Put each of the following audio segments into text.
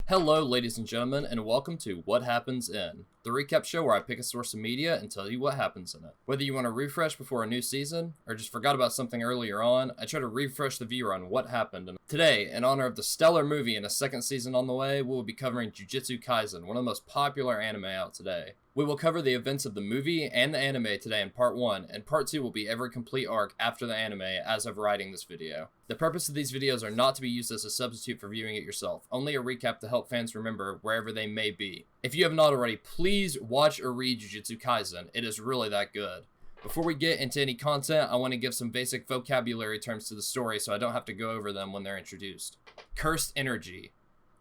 Hello, ladies and gentlemen, and welcome to What Happens In, the recap show where I pick a source of media and tell you what happens in it. Whether you want to refresh before a new season, or just forgot about something earlier on, I try to refresh the viewer on what happened. And today, in honor of the stellar movie and a second season on the way, we will be covering Jujutsu Kaisen, one of the most popular anime out today. We will cover the events of the movie and the anime today in part 1, and part 2 will be every complete arc after the anime as of writing this video. The purpose of these videos are not to be used as a substitute for viewing it yourself, only a recap to help fans remember wherever they may be. If you have not already, please watch or read Jujutsu Kaisen, it is really that good. Before we get into any content, I want to give some basic vocabulary terms to the story so I don't have to go over them when they're introduced. Cursed energy.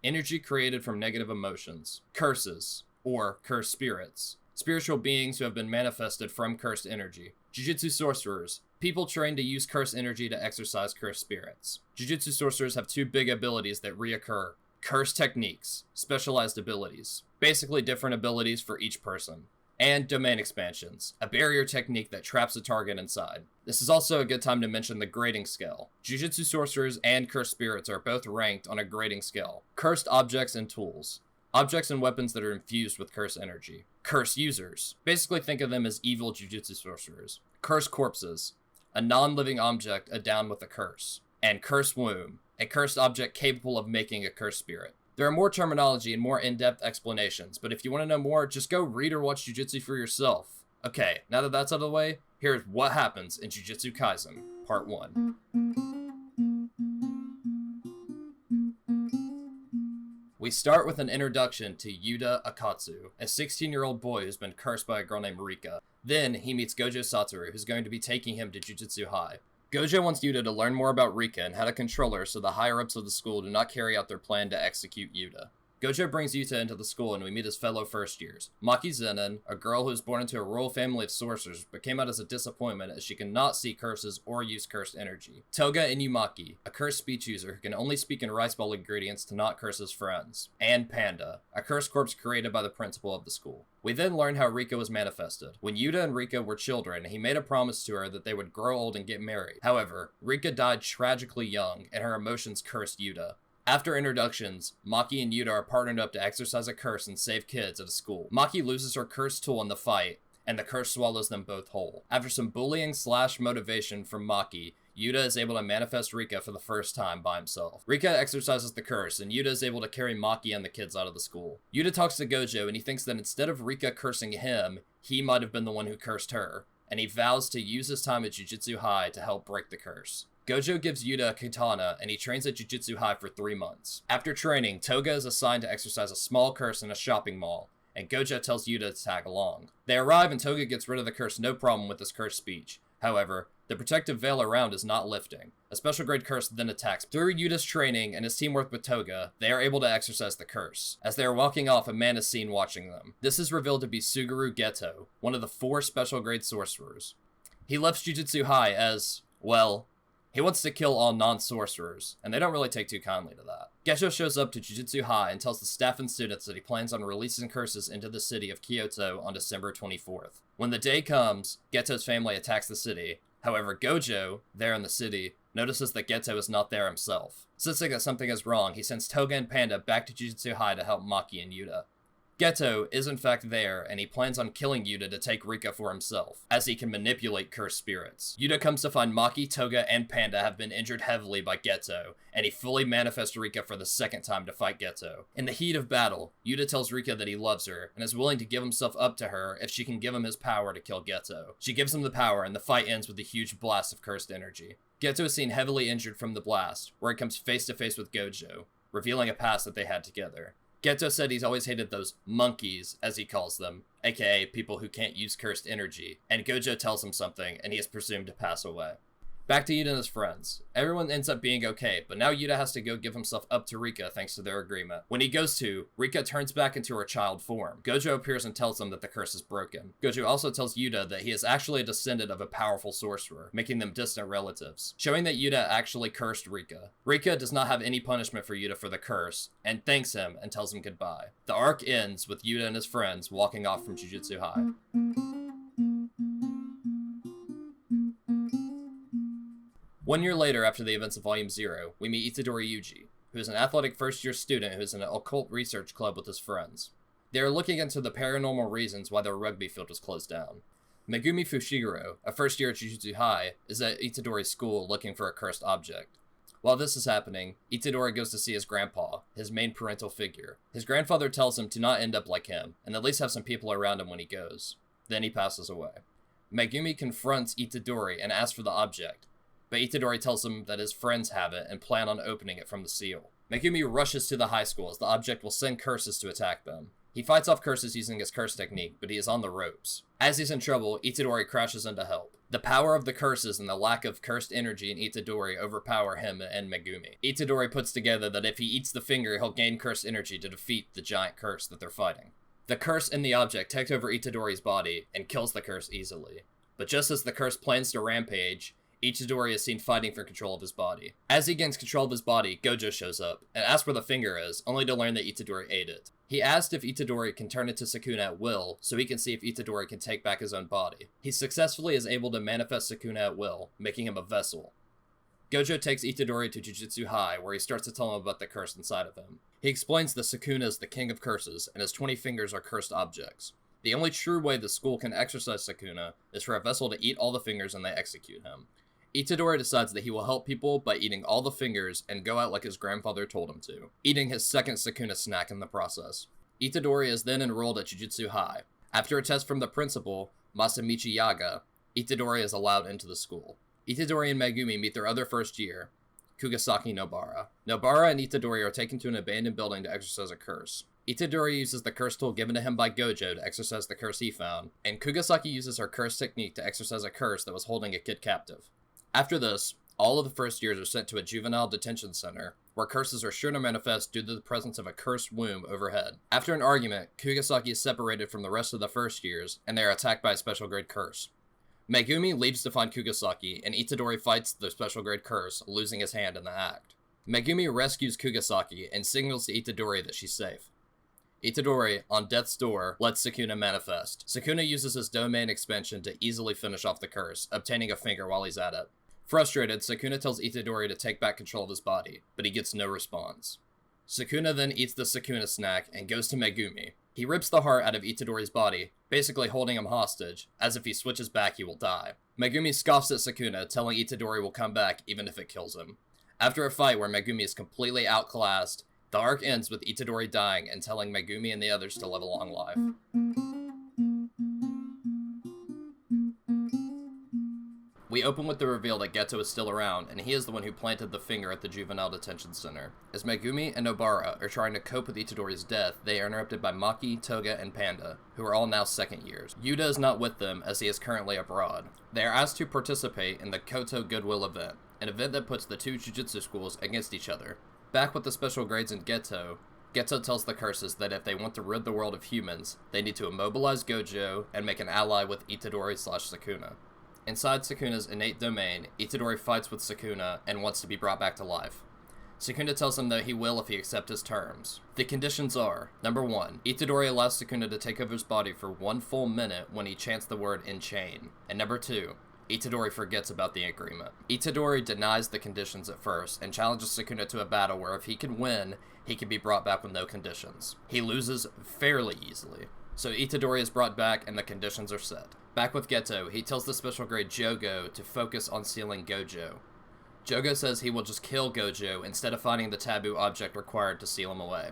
Energy created from negative emotions. Curses, or cursed spirits. Spiritual beings who have been manifested from cursed energy. Jujutsu sorcerers. People trained to use cursed energy to exorcise cursed spirits. Jujutsu sorcerers have two big abilities that reoccur. Cursed techniques. Specialized abilities. Basically different abilities for each person. And domain expansions, a barrier technique that traps a target inside. This is also a good time to mention the grading scale. Jujutsu sorcerers and cursed spirits are both ranked on a grading scale. Cursed objects and tools. Objects and weapons that are infused with cursed energy. Cursed users. Basically think of them as evil Jujutsu sorcerers. Cursed corpses. A non-living object endowed with a curse. And cursed womb. A cursed object capable of making a cursed spirit. There are more terminology and more in-depth explanations, but if you want to know more, just go read or watch Jujutsu for yourself. Okay, now that that's out of the way, here's what happens in Jujutsu Kaisen, Part 1. We start with an introduction to Yuta Akatsu, a 16-year-old boy who's been cursed by a girl named Rika. Then, he meets Gojo Satoru, who's going to be taking him to Jujutsu High. Gojo wants Yuta to learn more about Rika and how to control her so the higher-ups of the school do not carry out their plan to execute Yuta. Gojo brings Yuta into the school and we meet his fellow first years. Maki Zenin, a girl who was born into a royal family of sorcerers, but came out as a disappointment as she cannot see curses or use cursed energy. Toga Inumaki, a cursed speech user who can only speak in rice ball ingredients to not curse his friends. And Panda, a cursed corpse created by the principal of the school. We then learn how Rika was manifested. When Yuta and Rika were children, he made a promise to her that they would grow old and get married. However, Rika died tragically young, and her emotions cursed Yuta. After introductions, Maki and Yuta are partnered up to exorcise a curse and save kids at a school. Maki loses her cursed tool in the fight, and the curse swallows them both whole. After some bullying / motivation from Maki, Yuta is able to manifest Rika for the first time by himself. Rika exorcises the curse, and Yuta is able to carry Maki and the kids out of the school. Yuta talks to Gojo, and he thinks that instead of Rika cursing him, he might have been the one who cursed her, and he vows to use his time at Jujutsu High to help break the curse. Gojo gives Yuta a katana, and he trains at Jujutsu High for 3 months. After training, Toga is assigned to exorcise a small curse in a shopping mall, and Gojo tells Yuta to tag along. They arrive and Toga gets rid of the curse no problem with his cursed speech. However, the protective veil around is not lifting. A special grade curse then attacks. Through Yuta's training and his teamwork with Toga, they are able to exorcise the curse. As they are walking off, a man is seen watching them. This is revealed to be Suguru Geto, one of the 4 special grade sorcerers. He left Jujutsu High as, well, he wants to kill all non-sorcerers, and they don't really take too kindly to that. Geto shows up to Jujutsu High and tells the staff and students that he plans on releasing curses into the city of Kyoto on December 24th. When the day comes, Geto's family attacks the city. However, Gojo, there in the city, notices that Geto is not there himself. Sensing that something is wrong, he sends Toga and Panda back to Jujutsu High to help Maki and Yuta. Geto is in fact there, and he plans on killing Yuta to take Rika for himself, as he can manipulate cursed spirits. Yuta comes to find Maki, Toga, and Panda have been injured heavily by Geto, and he fully manifests Rika for the second time to fight Geto. In the heat of battle, Yuta tells Rika that he loves her, and is willing to give himself up to her if she can give him his power to kill Geto. She gives him the power, and the fight ends with a huge blast of cursed energy. Geto is seen heavily injured from the blast, where he comes face to face with Gojo, revealing a past that they had together. Geto said he's always hated those monkeys, as he calls them, aka people who can't use cursed energy, and Gojo tells him something, and he is presumed to pass away. Back to Yuta and his friends. Everyone ends up being okay, but now Yuta has to go give himself up to Rika thanks to their agreement. When he goes to, Rika turns back into her child form. Gojo appears and tells them that the curse is broken. Gojo also tells Yuta that he is actually a descendant of a powerful sorcerer, making them distant relatives, showing that Yuta actually cursed Rika. Rika does not have any punishment for Yuta for the curse, and thanks him and tells him goodbye. The arc ends with Yuta and his friends walking off from Jujutsu High. 1 year later, after the events of Volume 0, we meet Itadori Yuji, who who is an athletic first-year student who is in an occult research club with his friends. They are looking into the paranormal reasons why their rugby field was closed down. Megumi Fushiguro, a first-year at Jujutsu High, is at Itadori's school looking for a cursed object. While this is happening, Itadori goes to see his grandpa, his main parental figure. His grandfather tells him to not end up like him, and at least have some people around him when he goes. Then he passes away. Megumi confronts Itadori and asks for the object, but Itadori tells him that his friends have it and plan on opening it from the seal. Megumi rushes to the high school as the object will send curses to attack them. He fights off curses using his curse technique, but he is on the ropes. As he's in trouble, Itadori crashes in to help. The power of the curses and the lack of cursed energy in Itadori overpower him and Megumi. Itadori puts together that if he eats the finger, he'll gain cursed energy to defeat the giant curse that they're fighting. The curse in the object takes over Itadori's body and kills the curse easily. But just as the curse plans to rampage, Itadori is seen fighting for control of his body. As he gains control of his body, Gojo shows up and asks where the finger is, only to learn that Itadori ate it. He asked if Itadori can turn into Sukuna at will, so he can see if Itadori can take back his own body. He successfully is able to manifest Sukuna at will, making him a vessel. Gojo takes Itadori to Jujutsu High, where he starts to tell him about the curse inside of him. He explains that Sukuna is the king of curses, and his 20 fingers are cursed objects. The only true way the school can exercise Sukuna is for a vessel to eat all the fingers and they execute him. Itadori decides that he will help people by eating all the fingers and go out like his grandfather told him to, eating his second Sukuna snack in the process. Itadori is then enrolled at Jujutsu High. After a test from the principal, Masamichi Yaga, Itadori is allowed into the school. Itadori and Megumi meet their other first year, Kugasaki Nobara. Nobara and Itadori are taken to an abandoned building to exercise a curse. Itadori uses the curse tool given to him by Gojo to exercise the curse he found, and Kugasaki uses her curse technique to exercise a curse that was holding a kid captive. After this, all of the first years are sent to a juvenile detention center, where curses are sure to manifest due to the presence of a cursed womb overhead. After an argument, Kugasaki is separated from the rest of the first years, and they are attacked by a special grade curse. Megumi leaves to find Kugasaki, and Itadori fights the special grade curse, losing his hand in the act. Megumi rescues Kugasaki and signals to Itadori that she's safe. Itadori, on death's door, lets Sukuna manifest. Sukuna uses his domain expansion to easily finish off the curse, obtaining a finger while he's at it. Frustrated, Sukuna tells Itadori to take back control of his body, but he gets no response. Sukuna then eats the Sukuna snack and goes to Megumi. He rips the heart out of Itadori's body, basically holding him hostage, as if he switches back he will die. Megumi scoffs at Sukuna, telling Itadori will come back even if it kills him. After a fight where Megumi is completely outclassed, the arc ends with Itadori dying and telling Megumi and the others to live a long life. We open with the reveal that Geto is still around, and he is the one who planted the finger at the juvenile detention center. As Megumi and Nobara are trying to cope with Itadori's death, they are interrupted by Maki, Toga, and Panda, who are all now second years. Yuta is not with them, as he is currently abroad. They are asked to participate in the Kyoto Goodwill event, an event that puts the two Jujutsu schools against each other. Back with the special grades in Geto, Geto tells the curses that if they want to rid the world of humans, they need to immobilize Gojo and make an ally with Itadori/Sukuna. Inside Sukuna's innate domain, Itadori fights with Sukuna and wants to be brought back to life. Sukuna tells him that he will if he accepts his terms. The conditions are, number 1, Itadori allows Sukuna to take over his body for 1 full minute when he chants the word "enchain," and number 2, Itadori forgets about the agreement. Itadori denies the conditions at first and challenges Sukuna to a battle where if he can win, he can be brought back with no conditions. He loses fairly easily, so Itadori is brought back and the conditions are set. Back with Geto, he tells the special grade Jogo to focus on sealing Gojo. Jogo says he will just kill Gojo instead of finding the taboo object required to seal him away.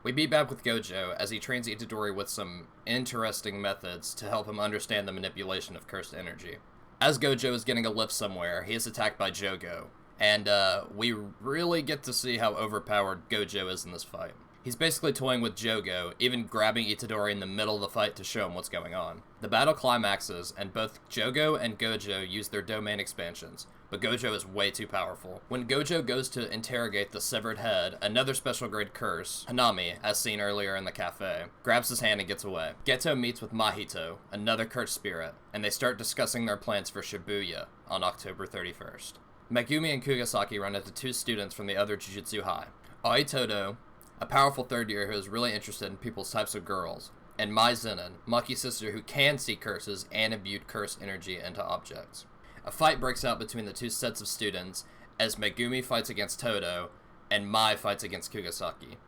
We be back with Gojo as he trains Itadori with some interesting methods to help him understand the manipulation of cursed energy. As Gojo is getting a lift somewhere, he is attacked by Jogo, and we really get to see how overpowered Gojo is in this fight. He's basically toying with Jogo, even grabbing Itadori in the middle of the fight to show him what's going on. The battle climaxes, and both Jogo and Gojo use their domain expansions, but Gojo is way too powerful. When Gojo goes to interrogate the severed head, another special grade curse, Hanami, as seen earlier in the cafe, grabs his hand and gets away. Geto meets with Mahito, another cursed spirit, and they start discussing their plans for Shibuya on October 31st. Megumi and Kugasaki run into 2 students from the other Jujutsu High. Aitodo, a powerful third year who is really interested in people's types of girls, and Mai Zenin, Maki's sister who can see curses and imbue cursed energy into objects. A fight breaks out between the 2 sets of students as Megumi fights against Todo, and Mai fights against Kugasaki.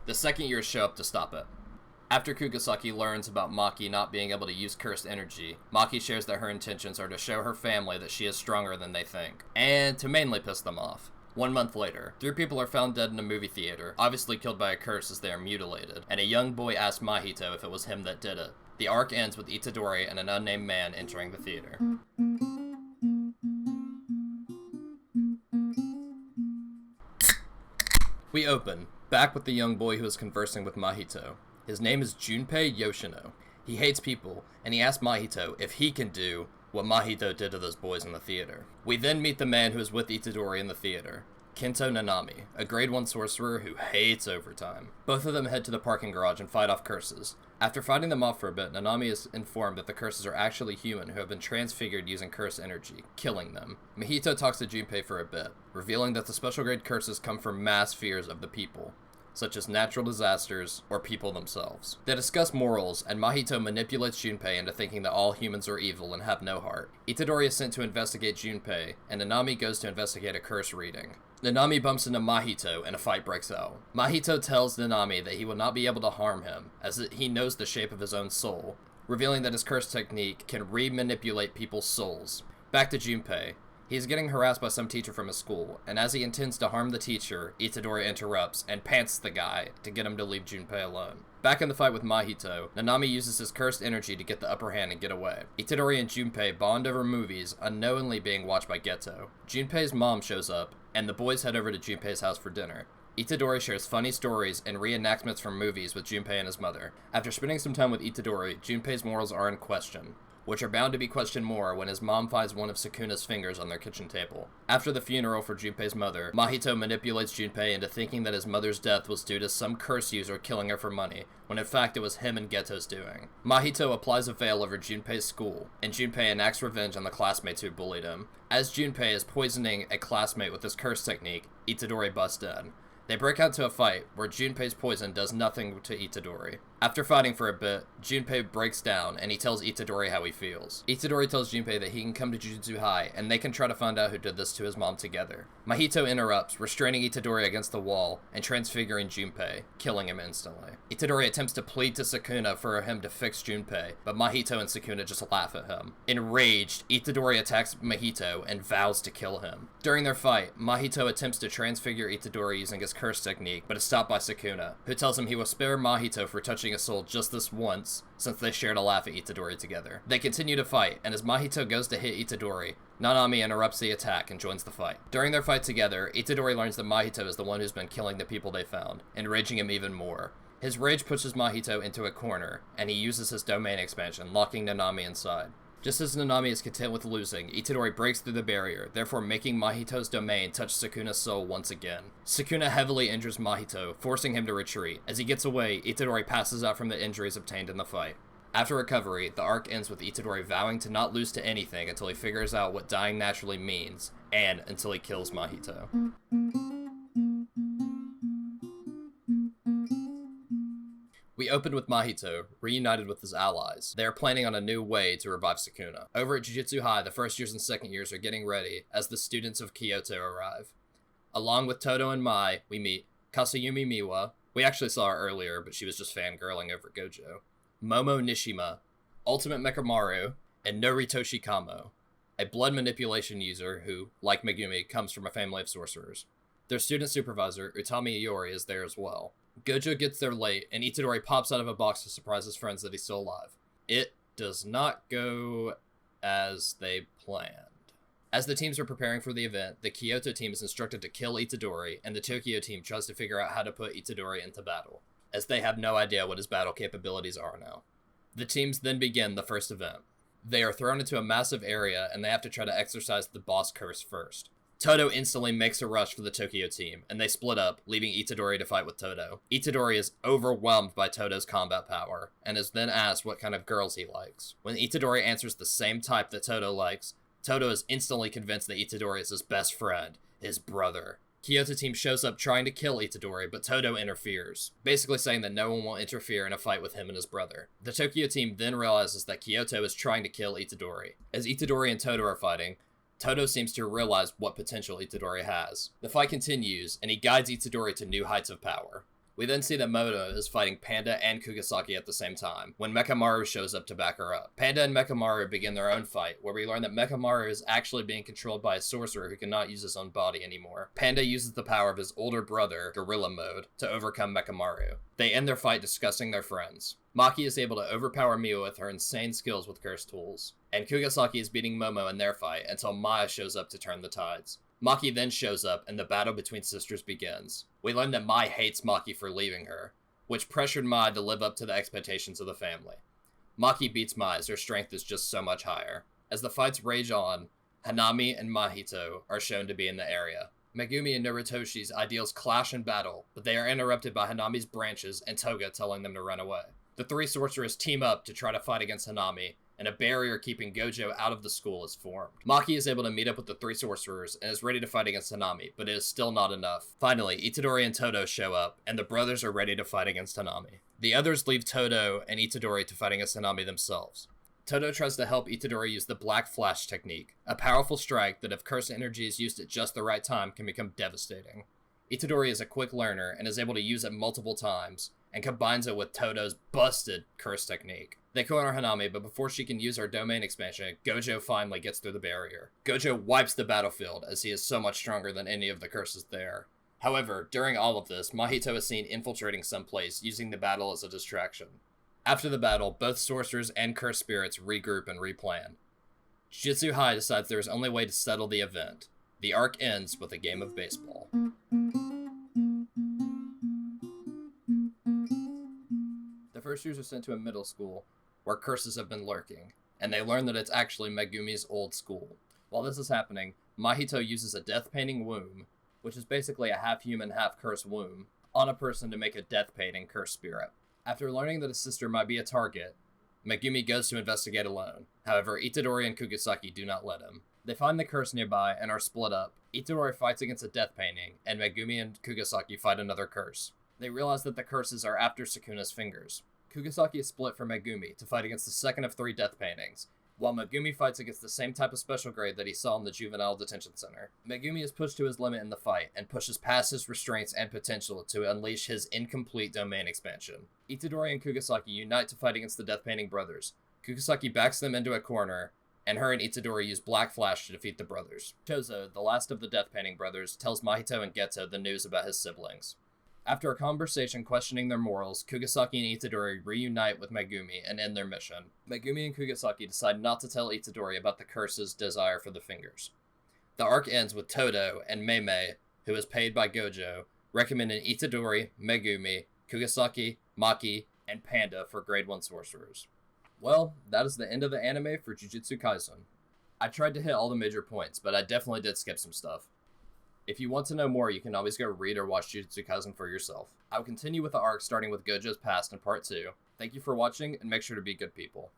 The second years show up to stop it. After Kugasaki learns about Maki not being able to use cursed energy, Maki shares that her intentions are to show her family that she is stronger than they think, and to mainly piss them off. 1 month later, 3 people are found dead in a movie theater, obviously killed by a curse as they are mutilated, and a young boy asks Mahito if it was him that did it. The arc ends with Itadori and an unnamed man entering the theater. We open, back with the young boy who is conversing with Mahito. His name is Junpei Yoshino. He hates people, and he asks Mahito if he can do what Mahito did to those boys in the theater. We then meet the man who is with Itadori in the theater, Kento Nanami, a grade 1 sorcerer who hates overtime. Both of them head to the parking garage and fight off curses. After fighting them off for a bit, Nanami is informed that the curses are actually human who have been transfigured using curse energy, killing them. Mahito talks to Junpei for a bit, revealing that the special grade curses come from mass fears of the people, such as natural disasters or people themselves. They discuss morals, and Mahito manipulates Junpei into thinking that all humans are evil and have no heart. Itadori is sent to investigate Junpei, and Nanami goes to investigate a curse reading. Nanami bumps into Mahito, and a fight breaks out. Mahito tells Nanami that he will not be able to harm him, as he knows the shape of his own soul, revealing that his curse technique can re-manipulate people's souls. Back to Junpei. He is getting harassed by some teacher from his school, and as he intends to harm the teacher, Itadori interrupts and pants the guy to get him to leave Junpei alone. Back in the fight with Mahito, Nanami uses his cursed energy to get the upper hand and get away. Itadori and Junpei bond over movies, unknowingly being watched by Geto. Junpei's mom shows up, and the boys head over to Junpei's house for dinner. Itadori shares funny stories and reenactments from movies with Junpei and his mother. After spending some time with Itadori, Junpei's morals are in question, which are bound to be questioned more when his mom finds one of Sukuna's fingers on their kitchen table. After the funeral for Junpei's mother, Mahito manipulates Junpei into thinking that his mother's death was due to some curse user killing her for money, when in fact it was him and Geto's doing. Mahito applies a veil over Junpei's school, and Junpei enacts revenge on the classmates who bullied him. As Junpei is poisoning a classmate with his curse technique, Itadori busts in. They break out into a fight, where Junpei's poison does nothing to Itadori. After fighting for a bit, Junpei breaks down, and he tells Itadori how he feels. Itadori tells Junpei that he can come to Jujutsu High, and they can try to find out who did this to his mom together. Mahito interrupts, restraining Itadori against the wall, and transfiguring Junpei, killing him instantly. Itadori attempts to plead to Sukuna for him to fix Junpei, but Mahito and Sukuna just laugh at him. Enraged, Itadori attacks Mahito and vows to kill him. During their fight, Mahito attempts to transfigure Itadori using his curse technique, but is stopped by Sukuna, who tells him he will spare Mahito for touching a soul just this once, since they shared a laugh at Itadori together. They continue to fight, and as Mahito goes to hit Itadori, Nanami interrupts the attack and joins the fight. During their fight together, Itadori learns that Mahito is the one who's been killing the people they found, enraging him even more. His rage pushes Mahito into a corner, and he uses his domain expansion, locking Nanami inside. Just as Nanami is content with losing, Itadori breaks through the barrier, therefore making Mahito's domain touch Sukuna's soul once again. Sukuna heavily injures Mahito, forcing him to retreat. As he gets away, Itadori passes out from the injuries obtained in the fight. After recovery, the arc ends with Itadori vowing to not lose to anything until he figures out what dying naturally means, and until he kills Mahito. We opened with Mahito, reunited with his allies. They are planning on a new way to revive Sukuna. Over at Jujutsu High, the first years and second years are getting ready as the students of Kyoto arrive. Along with Todo and Mai, we meet Kasayumi Miwa. We actually saw her earlier, but she was just fangirling over Gojo. Momo Nishima, Ultimate Mechamaru, and Noritoshi Kamo, a blood manipulation user who, like Megumi, comes from a family of sorcerers. Their student supervisor, Utami Iori, is there as well. Gojo gets there late, and Itadori pops out of a box to surprise his friends that he's still alive. It does not go as they planned. As the teams are preparing for the event, the Kyoto team is instructed to kill Itadori, and the Tokyo team tries to figure out how to put Itadori into battle, as they have no idea what his battle capabilities are now. The teams then begin the first event. They are thrown into a massive area, and they have to try to exorcise the boss curse first. Todo instantly makes a rush for the Tokyo team, and they split up, leaving Itadori to fight with Todo. Itadori is overwhelmed by Todo's combat power, and is then asked what kind of girls he likes. When Itadori answers the same type that Todo likes, Todo is instantly convinced that Itadori is his best friend, his brother. Kyoto team shows up trying to kill Itadori, but Todo interferes, basically saying that no one will interfere in a fight with him and his brother. The Tokyo team then realizes that Kyoto is trying to kill Itadori. As Itadori and Todo are fighting, Todo seems to realize what potential Itadori has. The fight continues, and he guides Itadori to new heights of power. We then see that Moto is fighting Panda and Kugisaki at the same time, when Mechamaru shows up to back her up. Panda and Mechamaru begin their own fight, where we learn that Mechamaru is actually being controlled by a sorcerer who cannot use his own body anymore. Panda uses the power of his older brother, Gorilla Mode, to overcome Mechamaru. They end their fight discussing their friends. Maki is able to overpower Miu with her insane skills with cursed tools, and Kugisaki is beating Momo in their fight until Maya shows up to turn the tides. Maki then shows up, and the battle between sisters begins. We learn that Mai hates Maki for leaving her, which pressured Mai to live up to the expectations of the family. Maki beats Mai as her strength is just so much higher. As the fights rage on, Hanami and Mahito are shown to be in the area. Megumi and Narutoshi's ideals clash in battle, but they are interrupted by Hanami's branches and Toga telling them to run away. The three sorcerers team up to try to fight against Hanami, and a barrier keeping Gojo out of the school is formed. Maki is able to meet up with the three sorcerers and is ready to fight against Hanami, but it is still not enough. Finally, Itadori and Todo show up, and the brothers are ready to fight against Hanami. The others leave Todo and Itadori to fight against Hanami themselves. Todo tries to help Itadori use the Black Flash technique, a powerful strike that if cursed energy is used at just the right time can become devastating. Itadori is a quick learner and is able to use it multiple times, and combines it with Todo's busted curse technique. They corner Hanami, but before she can use her domain expansion, Gojo finally gets through the barrier. Gojo wipes the battlefield, as he is so much stronger than any of the curses there. However, during all of this, Mahito is seen infiltrating someplace, using the battle as a distraction. After the battle, both sorcerers and cursed spirits regroup and replan. Jujutsu High decides there is only way to settle the event. The arc ends with a game of baseball. The first years are sent to a middle school, where curses have been lurking, and they learn that it's actually Megumi's old school. While this is happening, Mahito uses a death painting womb, which is basically a half-human, half-cursed womb, on a person to make a death painting cursed spirit. After learning that his sister might be a target, Megumi goes to investigate alone. However, Itadori and Kugisaki do not let him. They find the curse nearby and are split up. Itadori fights against a death painting, and Megumi and Kugisaki fight another curse. They realize that the curses are after Sukuna's fingers. Kugisaki is split from Megumi to fight against the second of 3 death paintings, while Megumi fights against the same type of special grade that he saw in the juvenile detention center. Megumi is pushed to his limit in the fight, and pushes past his restraints and potential to unleash his incomplete domain expansion. Itadori and Kugisaki unite to fight against the death painting brothers. Kugisaki backs them into a corner, and her and Itadori use Black Flash to defeat the brothers. Chozo, the last of the death painting brothers, tells Mahito and Geto the news about his siblings. After a conversation questioning their morals, Kugisaki and Itadori reunite with Megumi and end their mission. Megumi and Kugisaki decide not to tell Itadori about the curse's desire for the fingers. The arc ends with Todo and Meimei, who is paid by Gojo, recommending Itadori, Megumi, Kugisaki, Maki, and Panda for grade 1 sorcerers. Well, that is the end of the anime for Jujutsu Kaisen. I tried to hit all the major points, but I definitely did skip some stuff. If you want to know more, you can always go read or watch Jujutsu Kaisen for yourself. I will continue with the arc starting with Gojo's past in part 2. Thank you for watching, and make sure to be good people.